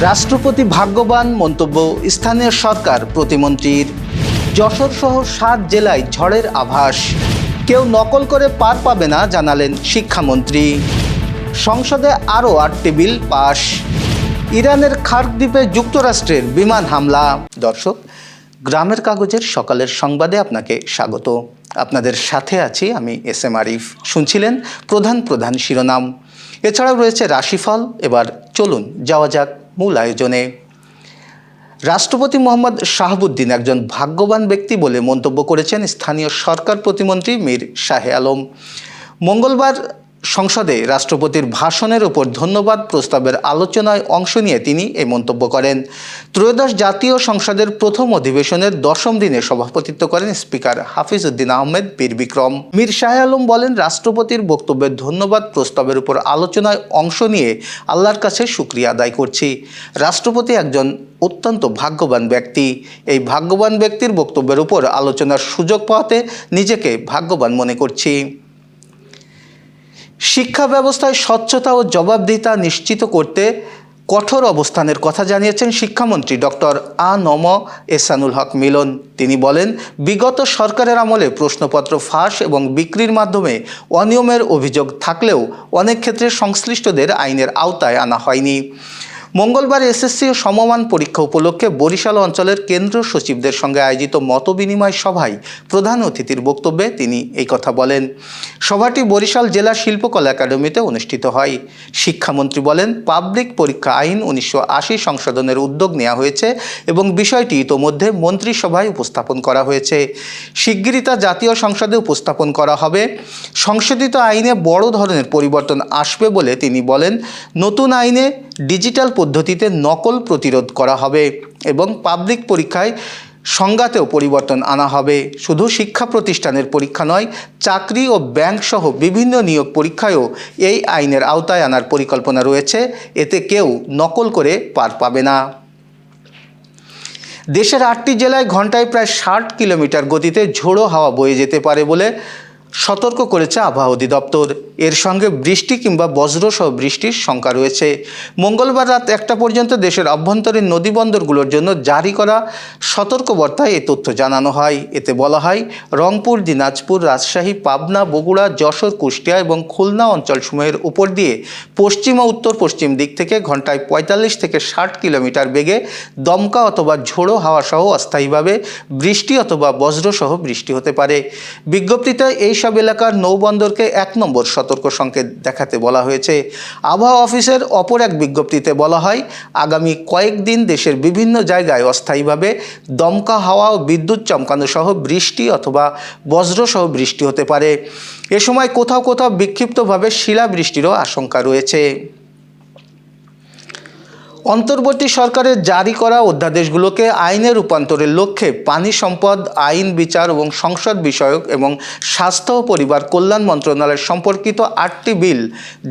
রাষ্ট্রপতি ভাগ্যবান মন্তব্য স্থানীয় সরকার প্রতিমন্ত্রীর। যশোর সহ ৭ জেলায় ঝড়ের আভাস, কেউ নকল করে পার পাবে না জানালেন শিক্ষামন্ত্রী। সংসদে আরও ৮টি বিল পাশ। ইরানের খার্ক দ্বীপে যুক্তরাষ্ট্রের বিমান হামলা। দর্শক, গ্রামের কাগজের সকালের সংবাদে আপনাকে স্বাগত। আপনাদের সাথে আছি আমি এস.এম. আরিফ। শুনছিলেন প্রধান শিরোনাম। এছাড়াও রয়েছে রাশিফল। এবার চলুন যাওয়া যাক মূল আয়োজনে। রাষ্ট্রপতি মোহাম্মদ শাহাবুদ্দিন একজন ভাগ্যবান ব্যক্তি বলে মন্তব্য করেছেন স্থানীয় সরকার প্রতিমন্ত্রী মীর শাহে আলম। মঙ্গলবার সংসদে রাষ্ট্রপতির ভাষণের উপর ধন্যবাদ প্রস্তাবের আলোচনায় অংশ নিয়ে তিনি এই মন্তব্য করেন। ত্রয়োদশ জাতীয় সংসদের প্রথম অধিবেশনের 10ম দিনে সভাপতিত্ব করেন স্পিকার হাফিজ উদ্দিন আহমেদ বীর বিক্রম। মীর শাহে আলম বলেন, রাষ্ট্রপতির বক্তব্যের ধন্যবাদ প্রস্তাবের উপর আলোচনায় অংশ নিয়ে আল্লাহর কাছে শুকরিয়া আদায় করছি। রাষ্ট্রপতি একজন অত্যন্ত ভাগ্যবান ব্যক্তি। এই ভাগ্যবান ব্যক্তির বক্তব্যের উপর আলোচনার সুযোগ পাওয়াতে নিজেকে ভাগ্যবান মনে করছি। শিক্ষা ব্যবস্থায় স্বচ্ছতা ও জবাবদিহিতা নিশ্চিত করতে কঠোর অবস্থানের কথা জানিয়েছেন শিক্ষামন্ত্রী ডক্টর আ.ন.ম এহসানুল হক মিলন। তিনি বলেন, বিগত সরকারের আমলে প্রশ্নপত্র ফাঁস এবং বিক্রির মাধ্যমে অনিয়মের অভিযোগ থাকলেও অনেক ক্ষেত্রে সংশ্লিষ্টদের আইনের আওতায় আনা হয়নি। মঙ্গলবার এসএসসি ও সমমান পরীক্ষা উপলক্ষে বরিশাল অঞ্চলের কেন্দ্র সচিবদের সঙ্গে আয়োজিত মতবিনিময় সভায় প্রধান অতিথির বক্তব্যে তিনি এই কথা বলেন। সভাটি বরিশাল জেলা শিল্পকলা একাডেমিতে অনুষ্ঠিত হয়। শিক্ষামন্ত্রী বলেন, পাবলিক পরীক্ষা আইন 1980 সংশোধনের উদ্যোগ নেওয়া হয়েছে এবং বিষয়টি ইতোমধ্যে মন্ত্রিসভায় উপস্থাপন করা হয়েছে। শিগগিরই তা জাতীয় সংসদে উপস্থাপন করা হবে। সংশোধিত আইনে বড় ধরনের পরিবর্তন আসবে বলে তিনি বলেন। নতুন আইনে ডিজিটাল পদ্ধতিতে নকল প্রতিরোধ করা হবে এবং পাবলিক পরীক্ষায় সংজ্ঞাতেও পরিবর্তন আনা হবে। শুধু শিক্ষা প্রতিষ্ঠানের পরীক্ষা নয়, চাকরি ও ব্যাংক সহ বিভিন্ন নিয়োগ পরীক্ষায়ও এই আইনের আওতায় আনার পরিকল্পনা রয়েছে। এতে কেউ নকল করে পার পাবে না। দেশের 8টি জেলায় ঘন্টায় প্রায় 60 কিলোমিটার গতিতে ঝোড়ো হাওয়া বয়ে যেতে পারে বলে সতর্ক করেছে আবহাওয়া অধিদপ্তর। এর সঙ্গে বৃষ্টি কিংবা বজ্রসহ বৃষ্টির শঙ্কা রয়েছে। মঙ্গলবার রাত 1টা পর্যন্ত দেশের অভ্যন্তরীণ নদীবন্দরগুলোর জন্য জারি করা সতর্কবার্তায় এ তথ্য জানানো হয়। এতে বলা হয়, রংপুর, দিনাজপুর, রাজশাহী, পাবনা, বগুড়া, যশোর, কুষ্টিয়া এবং খুলনা অঞ্চলসমূহের উপর দিয়ে পশ্চিম ও উত্তর পশ্চিম দিক থেকে ঘন্টায় 45 থেকে 60 কিলোমিটার বেগে দমকা অথবা ঝোড়ো হাওয়া সহ অস্থায়ীভাবে বৃষ্টি অথবা বজ্রসহ বৃষ্টি হতে পারে। বিজ্ঞপ্তিতে এইসব এলাকার নৌবন্দরকে 1 নম্বর সতর্ক সংকেত দেখাতে বলা হয়েছে। আবহাওয়া অফিসের অপর এক বিজ্ঞপ্তিতে বলা হয়, আগামী কয়েকদিন দেশের বিভিন্ন জায়গায় অস্থায়ীভাবে দমকা হাওয়া ও বিদ্যুৎ চমকানো সহ বৃষ্টি অথবা বজ্রসহ বৃষ্টি হতে পারে। এ সময় কোথাও কোথাও বিক্ষিপ্তভাবে শিলাবৃষ্টিরও আশঙ্কা রয়েছে। অন্তর্বর্তী সরকারের জারি করা অধ্যাদেশগুলোকে আইনে রূপান্তরের লক্ষ্যে পানি সম্পদ, আইন, বিচার এবং সংসদ বিষয়ক এবং স্বাস্থ্য ও পরিবার কল্যাণ মন্ত্রণালয় সম্পর্কিত 8টি বিল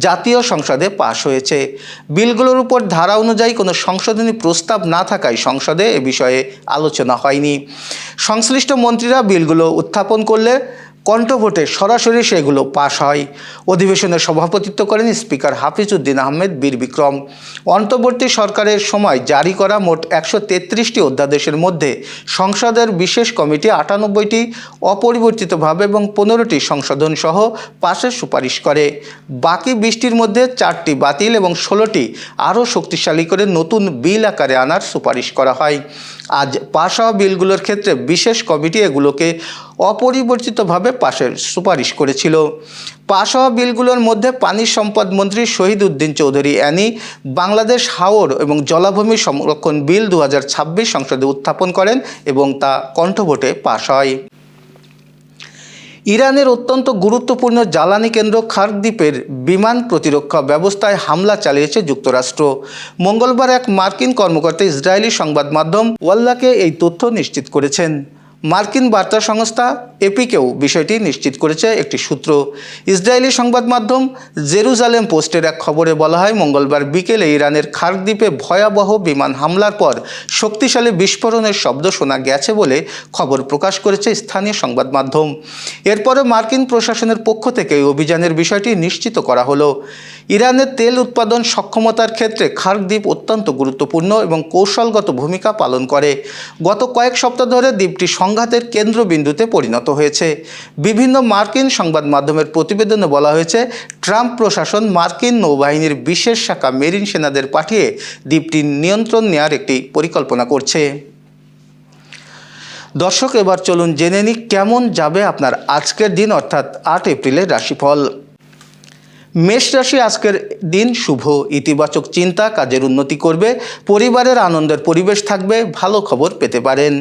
জাতীয় সংসদে পাশ হয়েছে। বিলগুলোর উপর ধারা অনুযায়ী কোনো সংশোধনী প্রস্তাব না থাকায় সংসদে এ বিষয়ে আলোচনা হয়নি। সংশ্লিষ্ট মন্ত্রীরা বিলগুলো উত্থাপন করলে কণ্ঠভোটে সরাসরি সেগুলো পাশ হয়। অধিবেশনে সভাপতিত্ব করেন স্পিকার হাফিজ উদ্দিন আহমেদ বীর বিক্রম। অন্তর্বর্তী সরকারের সময় জারি করা মোট 133টি অধ্যাদেশের মধ্যে সংসদের বিশেষ কমিটি 98টি অপরিবর্তিতভাবে এবং 15টি সংশোধন সহ পাশের সুপারিশ করে। বাকি 20টির মধ্যে 4টি বাতিল এবং 16টি আরও শক্তিশালী করে নতুন বিল আকারে আনার সুপারিশ করা হয়। আজ পাশ হওয়া বিলগুলোর ক্ষেত্রে বিশেষ কমিটি এগুলোকে অপরিবর্তিতভাবে পাশের সুপারিশ করেছিল। পাশ হওয়া বিলগুলোর মধ্যে পানি সম্পদ মন্ত্রী শহীদ উদ্দিন চৌধুরী অ্যানি বাংলাদেশ হাওর এবং জলাভূমি সংরক্ষণ বিল 2026 সংসদে উত্থাপন করেন এবং তা কণ্ঠভোটে পাশ হয়। ইরানের অত্যন্ত গুরুত্বপূর্ণ জ্বালানি কেন্দ্র খার্ক দ্বীপের বিমান প্রতিরক্ষা ব্যবস্থায় হামলা চালিয়েছে যুক্তরাষ্ট্র। মঙ্গলবার এক মার্কিন কর্মকর্তা ইসরায়েলি সংবাদ মাধ্যম ওয়াল্লাকে এই তথ্য নিশ্চিত করেছেন। মার্কিন বার্তা সংস্থা এপিকেও বিষয়টি নিশ্চিত করেছে একটি সূত্র। ইসরায়েলি সংবাদ মাধ্যম জেরুজালেম পোস্টের এক খবরে বলা হয়, মঙ্গলবার বিকেলে ইরানের খার্ক দ্বীপে ভয়াবহ বিমান হামলার পর শক্তিশালী বিস্ফোরণের শব্দ শোনা গেছে বলে খবর প্রকাশ করেছে স্থানীয় সংবাদ মাধ্যম। এরপরে মার্কিন প্রশাসনের পক্ষ থেকে এই অভিযানের বিষয়টি নিশ্চিত করা হলো। ইরানের তেল উৎপাদন সক্ষমতার ক্ষেত্রে খার্ক দ্বীপ অত্যন্ত গুরুত্বপূর্ণ এবং কৌশলগত ভূমিকা পালন করে। গত কয়েক সপ্তাহ ধরে দ্বীপটি সংঘাতের কেন্দ্রবিন্দুতে পরিণত হয়েছে। বিভিন্ন মার্কিন সংবাদ মাধ্যমের প্রতিবেদনে বলা হয়েছে, ট্রাম্প প্রশাসন মার্কিন নৌবাহিনীর বিশেষ শাখা মেরিন সেনাদের পাঠিয়ে দ্বীপটির নিয়ন্ত্রণ নেওয়ার একটি পরিকল্পনা করছে। দর্শক, এবার চলুন জেনে নিই কেমন যাবে আপনার আজকের দিন, অর্থাৎ 8 এপ্রিলের রাশিফল। মেষ রাশি, আজকের দিন শুভ। ইতিবাচক চিন্তা কাজের উন্নতি করবে, পরিবারের আনন্দের পরিবেশ থাকবে, ভালো খবর পেতে পারেন।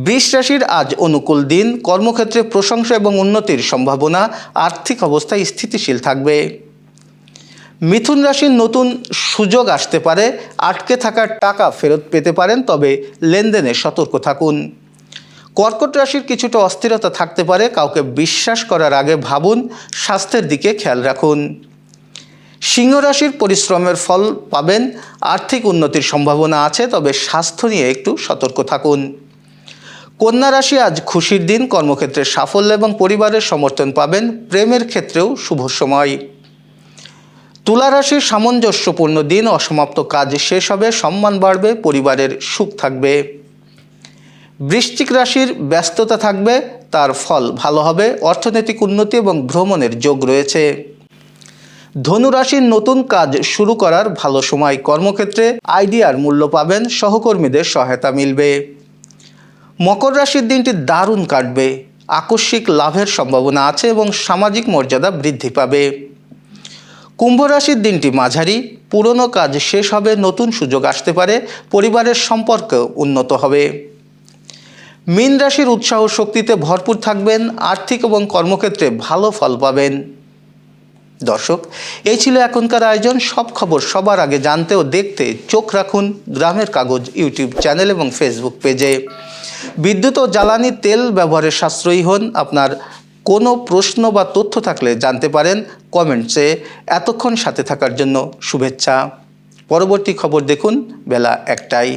বৃষ রাশির আজ অনুকূল দিন, কর্মক্ষেত্রে প্রশংসা এবং উন্নতির সম্ভাবনা, আর্থিক অবস্থা স্থিতিশীল থাকবে। মিথুন রাশির নতুন সুযোগ আসতে পারে, আটকে থাকা টাকা ফেরত পেতে পারেন, তবে লেনদেনে সতর্ক থাকুন। কর্কট রাশির কিছুটা অস্থিরতা থাকতে পারে, কাউকে বিশ্বাস করার আগে ভাবুন, স্বাস্থ্যের দিকে খেয়াল রাখুন। সিংহ রাশির পরিশ্রমের ফল পাবেন, আর্থিক উন্নতির সম্ভাবনা আছে, তবে স্বাস্থ্য নিয়ে একটু সতর্ক থাকুন। কন্যা রাশি, আজ খুশির দিন, কর্মক্ষেত্রে সাফল্য এবং পরিবারের সমর্থন পাবেন, প্রেমের ক্ষেত্রেও শুভ সময়। তুলা রাশির সামঞ্জস্যপূর্ণ দিন, অসমাপ্ত কাজ শেষ হবে, সম্মান বাড়বে, পরিবারের সুখ থাকবে। বৃশ্চিক রাশির ব্যস্ততা থাকবে, তার ফল ভালো হবে, অর্থনৈতিক উন্নতি এবং ভ্রমণের যোগ রয়েছে। ধনু রাশির নতুন কাজ শুরু করার ভালো সময়, কর্মক্ষেত্রে আইডিয়ার মূল্য পাবেন, সহকর্মীদের সহায়তা মিলবে। মকর রাশির দিনটি দারুণ কাটবে, আকস্মিক লাভের সম্ভাবনা আছে এবং সামাজিক মর্যাদা বৃদ্ধি পাবে। কুম্ভ রাশির দিনটি মাঝারি, পুরনো কাজ শেষ হবে, নতুন সুযোগ আসতে পারে, পরিবারের সম্পর্ক উন্নত হবে। মীন রাশির উৎসাহ শক্তিতে ভরপুর থাকবেন, আর্থিক এবং কর্মক্ষেত্রে ভালো ফল পাবেন। দর্শক, এই ছিল এখনকার আয়োজন। সব খবর সবার আগে জানতে ও দেখতে চোখ রাখুন গ্রামের কাগজ ইউটিউব চ্যানেল এবং ফেসবুক পেজে। বিদ্যুৎ ও জ্বালানি তেল ব্যবহারে সাশ্রয়ী হন। আপনার কোনো প্রশ্ন বা তথ্য থাকলে জানতে পারেন কমেন্টসে। এতক্ষণ সাথে থাকার জন্য শুভেচ্ছা। পরবর্তী খবর দেখুন বেলা 1টায়।